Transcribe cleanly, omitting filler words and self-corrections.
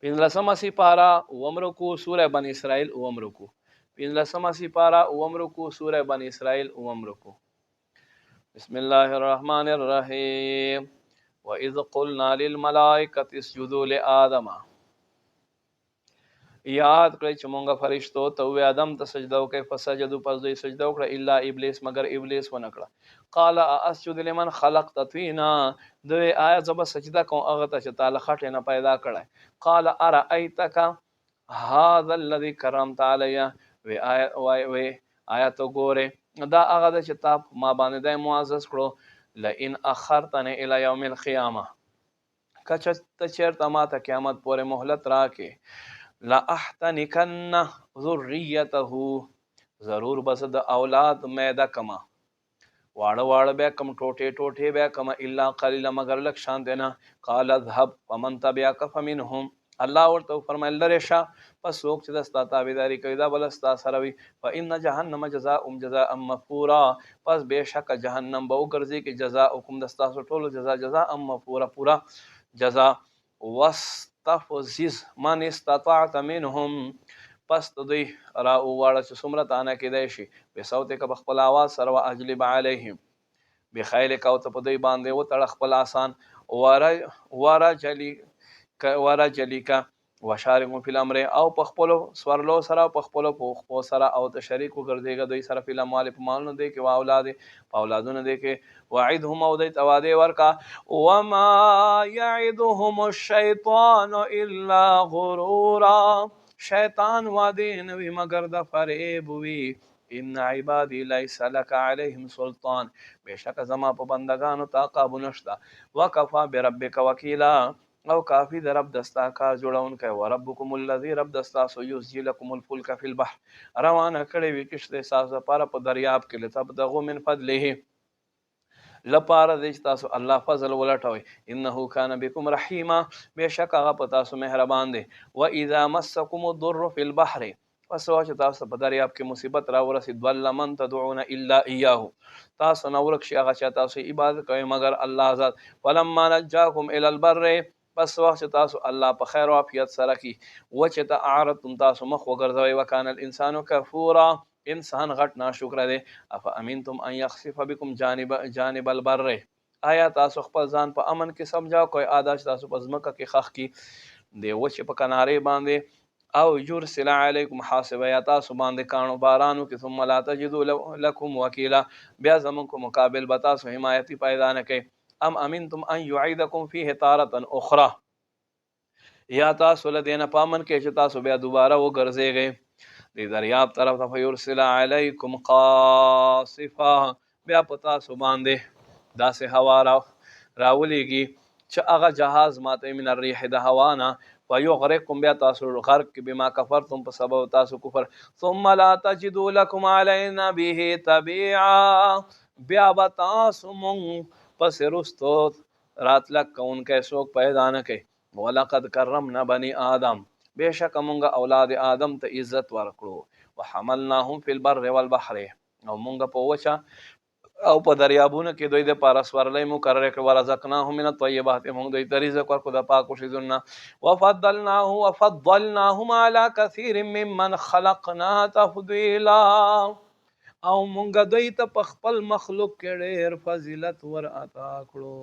15 سپارہ اوم رکوع سورہ بنی اسرائیل اوم رکوع 15 سپارہ اوم رکوع سورہ بنی اسرائیل اوم رکوع بسم اللہ الرحمن الرحیم وَإِذْ قُلْنَا لِلْمَلَائِكَةِ اسْجُدُوا لِآدَمَ یاد کړئ چې مونږه فرشتو ته وی آدم ته سجده وکړي فسجدوا پس دوی سجده وکړه الا ابلیس مگر ابلیس ونه کړه قال اسجد لمن خلقت طینا دوی آیا زب سجده کوم هغه ته چې تعالی خټه نه پیدا کړي قال ارایتک هذا الذي كرمت علی وی آیا تو ګوره دا هغه چې تا ما باندې د معزز کړو لئن اخرتنی الی یوم القیامه کچ ته چیرته ما ته قیامت پورې مهلت راکې لا احتنکن ذریته ضرور بس د اولاد میدا کما واړه واړه بیا کم ټوټه ټوټه بیا کما الا قلیل مگر لک شان دینا قال اذهب فمن تبعك فمنهم الله ورته فرمایل لره شا پس څوک چې دستا تابعداري کوي دا بلستا سره وي فان جهنم جزاء مغفورا پس بشک جهنم به وګرځي کې جزاء حکم دستا ټولو جزاء مغفورا پورا جزاء واستفزز من استطاعت منهم پس دوی را واړه چې څومره تانه کېدای شي به صوت کې بخپل आवाज سره واجلب علیهم بخیل کا او ته په دوی باندې و تړ خپل آسان ورا جلی کا وشارکو فی الامر او په خپل سورلو سره په خپل په سره او ته شریک وګرځيګا دوی سره فی الاموال په مالونو دی کې او اولاد په اولادونو دی کې وعدهم او دوی تواده ورکا وما يعدهم الشیطان الا غرورا شیطان وعده نوی مگر د فریب وی ان عبادی لیس لك علیهم سلطان بشک زما په بندگانو تا قابو نشتا وکفا بربک وکیلا او کافی در رب دستا کا جوړون کوي وربکم الذی رب دستا سو یسجی لكم الفلک فی البحر روانه کړي وی کشته ساز لپاره په دریاب کې لته دغه من فضله لپاره د تاسو الله فضل ولټوي انه کان بكم رحیما بشک هغه په تاسو مهربان دی و اذا مسکم الضر فی البحر پس واچ تاسو په دریاب کې مصیبت را ورسید ول من تدعون الا اياه تاسو نو ورک شي هغه چې تاسو عبادت کوي مگر الله ذات فلما نجاكم الى البر پس وخت تاسو الله په خیر او عافیت سره کی و چې ته اعرضتم تاسو مخ وګرځوي وکانه الانسان کفورا انسان غټ ناشکر دی اف امنتم ان يخسف بكم جانب البر آیا تاسو خپل ځان په امن کې سمجھاو کوئی عادت تاسو په ځمکه کې خخ کی دی و چې په کنارې باندې او یرسل علیکم حاصبا یا تاسو باندې کانو بارانو کې ثم لا تجدوا لكم وکیلا بیا زمون کو مقابل بتا سو حمایتی پیدا نه کوي ام امنتم ان يعيدكم فيه تارة اخرى یا تاسو لدینا پامن کې چې تاسو بیا دوباره وګرځېږئ د دریاب طرف ته فیرسل علیکم قاصفا بیا پتا سو باندې داسې هوا راولېږي چې هغه جهاز ماته من الريح د هوانا ويغرقكم بیا تاسو غرق بما كفرتم په سبب تاسو کفر ثم لا تجدوا لكم علينا به تبيعا بیا تاسو مونږ پس رستو راتلک کون کے سوک پیدا نہ کہ ولقد کرمنا بنی آدم بے شک مونږ اولاد آدم ته عزت ورکړو وحملناهم فی البر والبحر او مونږ په وچا او په دریابونو کې دوی د پارس ورلې مقرره کړ ورزقناهم من الطيبات مونږ دوی ته رزق ورکړو د پاکو شیزونه وفضلناهم على كثير ممن خلقنا تفضيلا او مونږ دوی ته په خپل مخلوق کې ډېر فضیلت ور عطا کړو